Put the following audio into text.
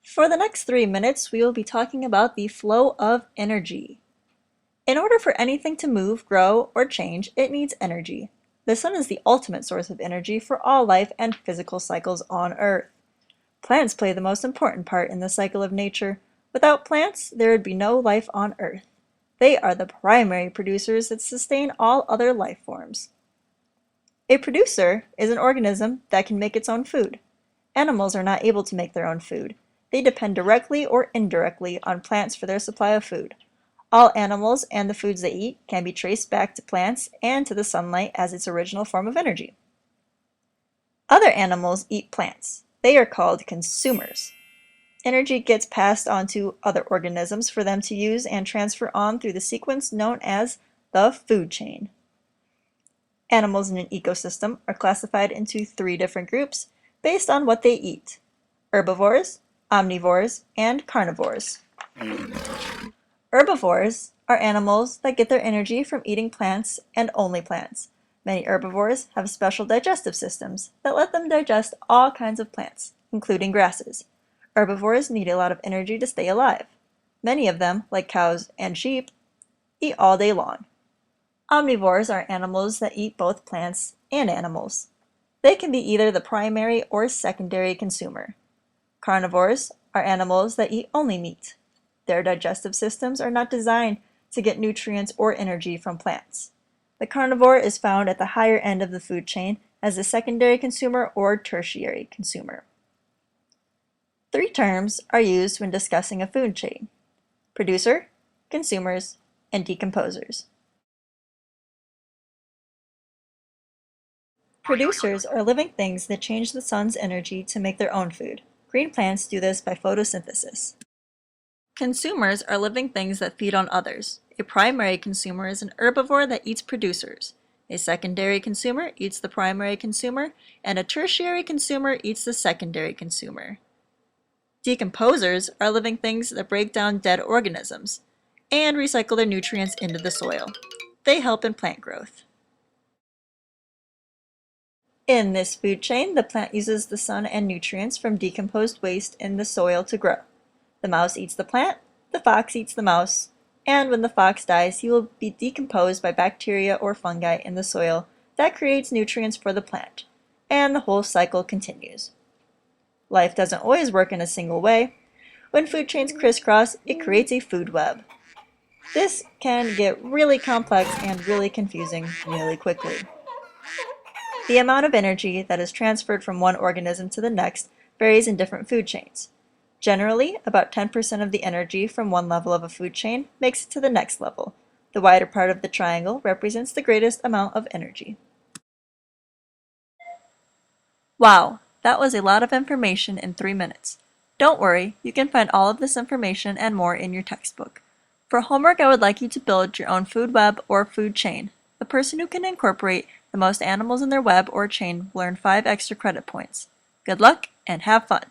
For the next 3 minutes, we will be talking about the flow of energy. In order for anything to move, grow, or change, it needs energy. The sun is the ultimate source of energy for all life and physical cycles on Earth. Plants play the most important part in the cycle of nature. Without plants, there would be no life on Earth. They are the primary producers that sustain all other life forms. A producer is an organism that can make its own food. Animals are not able to make their own food. They depend directly or indirectly on plants for their supply of food. All animals and the foods they eat can be traced back to plants and to the sunlight as its original form of energy. Other animals eat plants. They are called consumers. Energy gets passed on to other organisms for them to use and transfer on through the sequence known as the food chain. Animals in an ecosystem are classified into 3 different groups based on what they eat: herbivores, omnivores, and carnivores. Herbivores are animals that get their energy from eating plants and only plants. Many herbivores have special digestive systems that let them digest all kinds of plants, including grasses. Herbivores need a lot of energy to stay alive. Many of them, like cows and sheep, eat all day long. Omnivores are animals that eat both plants and animals. They can be either the primary or secondary consumer. Carnivores are animals that eat only meat. Their digestive systems are not designed to get nutrients or energy from plants. The carnivore is found at the higher end of the food chain as a secondary consumer or tertiary consumer. 3 terms are used when discussing a food chain: producer, consumers, and decomposers. Producers are living things that change the sun's energy to make their own food. Green plants do this by photosynthesis. Consumers are living things that feed on others. A primary consumer is an herbivore that eats producers. A secondary consumer eats the primary consumer, and a tertiary consumer eats the secondary consumer. Decomposers are living things that break down dead organisms and recycle their nutrients into the soil. They help in plant growth. In this food chain, the plant uses the sun and nutrients from decomposed waste in the soil to grow. The mouse eats the plant, the fox eats the mouse, and when the fox dies, he will be decomposed by bacteria or fungi in the soil that creates nutrients for the plant, and the whole cycle continues. Life doesn't always work in a single way. When food chains crisscross, it creates a food web. This can get really complex and really confusing really quickly. The amount of energy that is transferred from one organism to the next varies in different food chains. Generally, about 10% of the energy from one level of a food chain makes it to the next level. The wider part of the triangle represents the greatest amount of energy. Wow, that was a lot of information in 3 minutes. Don't worry, you can find all of this information and more in your textbook. For homework, I would like you to build your own food web or food chain. The person who can incorporate the most animals in their web or chain will earn 5 extra credit points. Good luck and have fun!